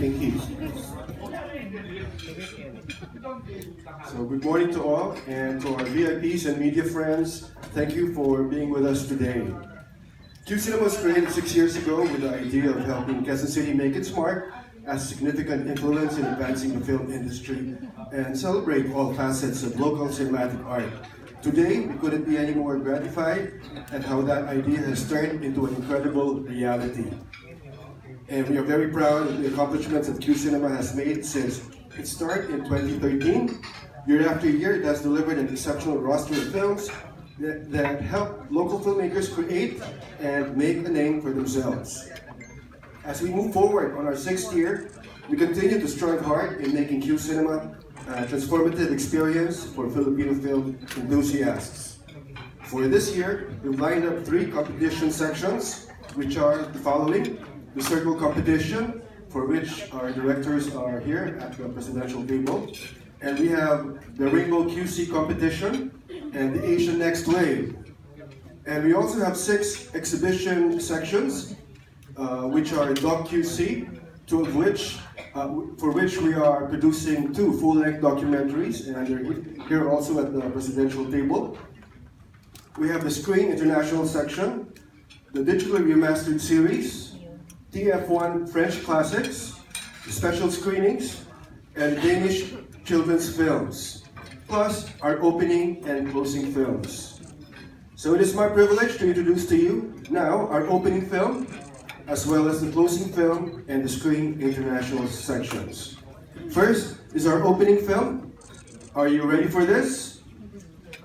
Thank you. So good morning to all, and to our VIPs and media friends, thank you for being with us today. QCinema was created 6 years ago with the idea of helping Quezon City make its mark as a significant influence in advancing the film industry and celebrate all facets of local cinematic art. Today, we couldn't be any more gratified at how that idea has turned into an incredible reality. And we are very proud of the accomplishments that QCinema has made since its start in 2013. Year after year, it has delivered an exceptional roster of films that help local filmmakers create and make a name for themselves. As we move forward on our 6th year, we continue to strive hard in making QCinema a transformative experience for Filipino film enthusiasts. For this year, we've lined up 3 competition sections, which are the following: the Circle Competition, for which our directors are here at the presidential table, and we have the Rainbow QC Competition and the Asian Next Wave. And we also have 6 exhibition sections, which are Doc QC, for which we are producing 2 full-length documentaries, and they're here also at the presidential table. We have the Screen International section, the digitally remastered series, TF1 French Classics, the special screenings, and Danish children's films, plus our opening and closing films. So it is my privilege to introduce to you now our opening film, as well as the closing film and the Screen International sections. First is our opening film. Are you ready for this?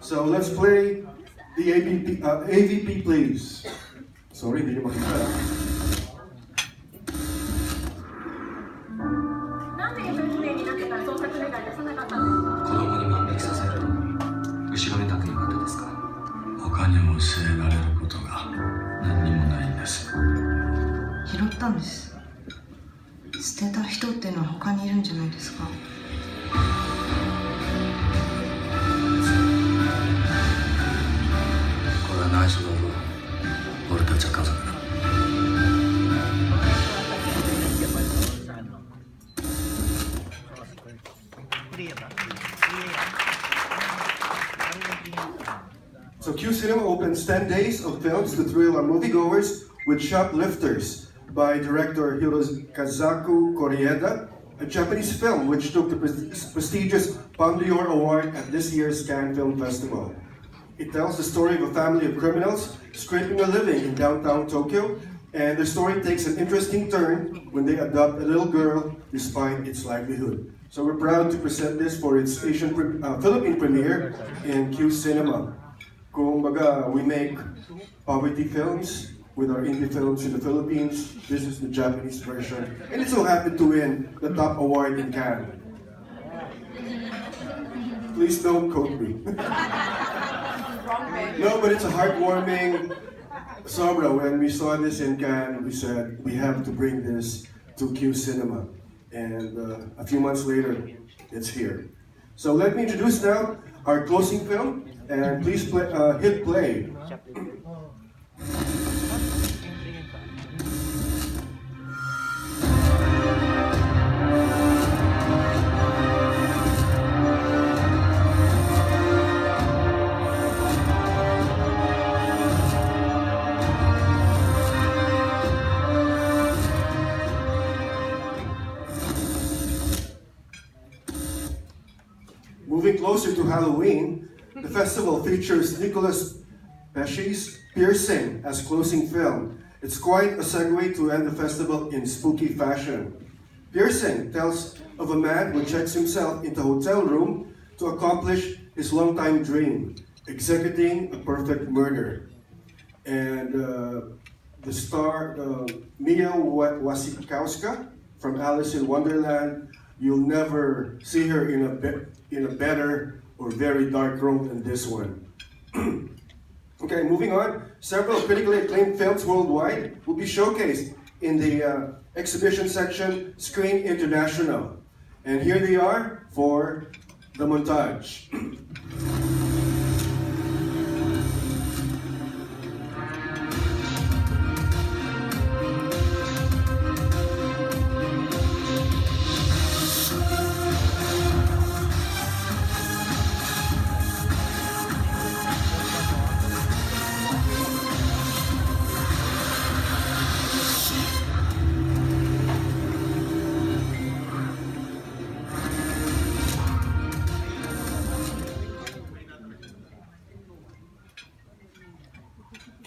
So let's play the AVP, please. Sorry, hindi nyo makita. So QCinema opens 10 days of films to thrill our moviegoers with Shoplifters by director Hirokazu Koreeda, a Japanese film which took the prestigious Palme d'Or Award at this year's Cannes Film Festival. It tells the story of a family of criminals scraping a living in downtown Tokyo, and the story takes an interesting turn when they adopt a little girl despite its livelihood. So we're proud to present this for its Philippine premiere in QCinema. Kung baga, we make poverty films with our indie films in the Philippines. This is the Japanese version, and it so happened to win the top award in Cannes. Please don't quote me. No, but it's a heartwarming sobra. When we saw this in Cannes, we said we have to bring this to QCinema, and a few months later, it's here. So let me introduce now our closing film, and please hit play. Moving closer to Halloween, the festival features Nicolas Pesce's Piercing as closing film. It's quite a segue to end the festival in spooky fashion. Piercing tells of a man who checks himself into a hotel room to accomplish his longtime dream, executing a perfect murder. And the star, Mia Wasikowska from Alice in Wonderland, you'll never see her in a better or very dark role than this one. Okay, moving on. Several critically acclaimed films worldwide will be showcased in the exhibition section, Screen International. And here they are for the montage.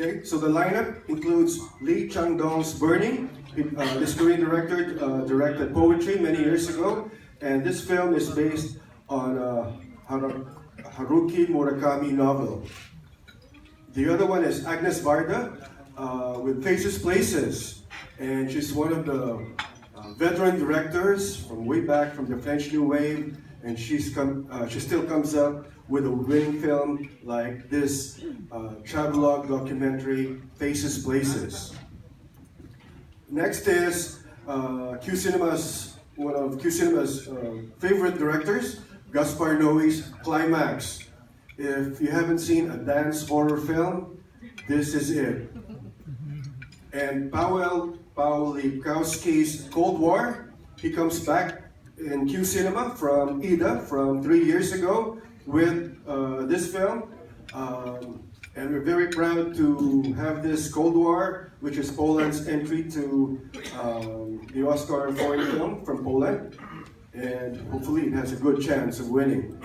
Okay, so the lineup includes Lee Chang-dong's Burning. This Korean director directed Poetry many years ago, and this film is based on a Haruki Murakami novel. The other one is Agnes Varda with Faces Places, and she's one of the veteran directors from way back from the French New Wave, and she still comes up with a winning film like this travelogue documentary, Faces Places. Next is QCinema's one of QCinema's favorite directors, Gaspar Noé's Climax. If you haven't seen a dance horror film, this is it. And Pawlikowski's Cold War, he comes back in QCinema from Ida from 3 years ago with this film. And we're very proud to have this Cold War, which is Poland's entry to the Oscar foreign film from Poland. And hopefully it has a good chance of winning.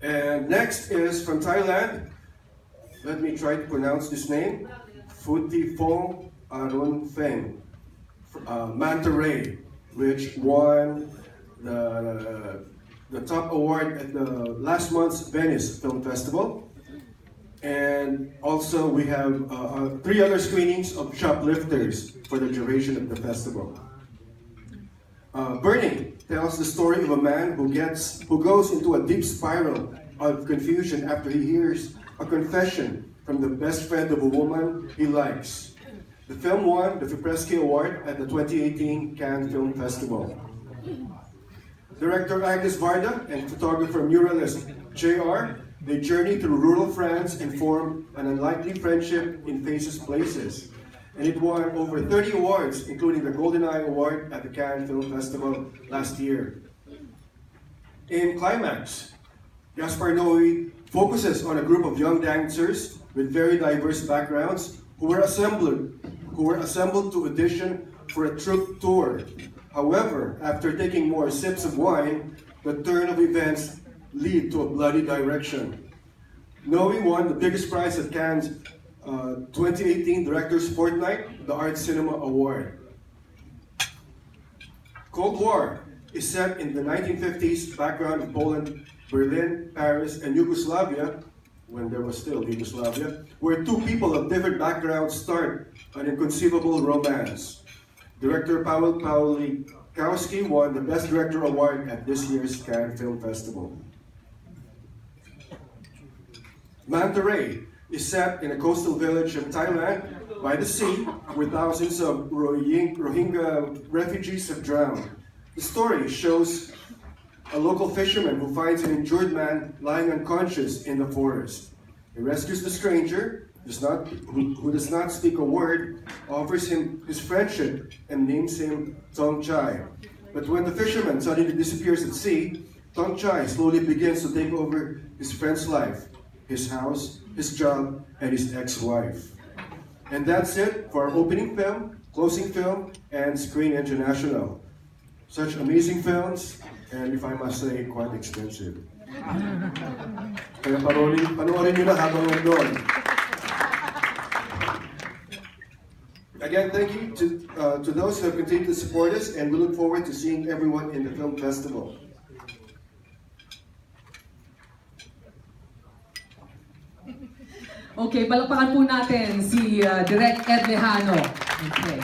And next is from Thailand. Let me try to pronounce this name. Phuthifong Arunfeng, Manta Ray, which won the top award at the last month's Venice Film Festival. And also we have 3 other screenings of Shoplifters for the duration of the festival. Burning tells the story of a man who goes into a deep spiral of confusion after he hears a confession from the best friend of a woman he likes. The film won the Fipresci Award at the 2018 Cannes Film Festival. Director Agnes Varda and photographer muralist JR, they journey through rural France and form an unlikely friendship in Faces Places. And it won over 30 awards, including the Golden Eye Award at the Cannes Film Festival last year. In Climax, Gaspar Noé focuses on a group of young dancers with very diverse backgrounds who were assembled to audition for a troupe tour. However, after taking more sips of wine, the turn of events lead to a bloody direction. Noé won the biggest prize at Cannes' 2018 Directors Fortnight, the Art Cinema Award. Cold War is set in the 1950s background of Poland, Berlin, Paris, and Yugoslavia, when there was still Yugoslavia, where 2 people of different backgrounds start an inconceivable romance. Director Pawlikowski won the Best Director Award at this year's Cannes Film Festival. Manta Ray is set in a coastal village of Thailand by the sea, where thousands of Rohingya refugees have drowned. The story shows a local fisherman who finds an injured man lying unconscious in the forest. He rescues the stranger, who does not speak a word, offers him his friendship, and names him Tong Chai. But when the fisherman suddenly disappears at sea, Tong Chai slowly begins to take over his friend's life, his house, his job, and his ex-wife. And that's it for our opening film, closing film, and Screen International. Such amazing films, and if I must say, quite expensive. Kaya panoorin nyo na habang nandun. Again, thank you to those who have continued to support us, and we look forward to seeing everyone in the film festival. Okay, palakpakan po natin si Direk Ed Lejano. Okay.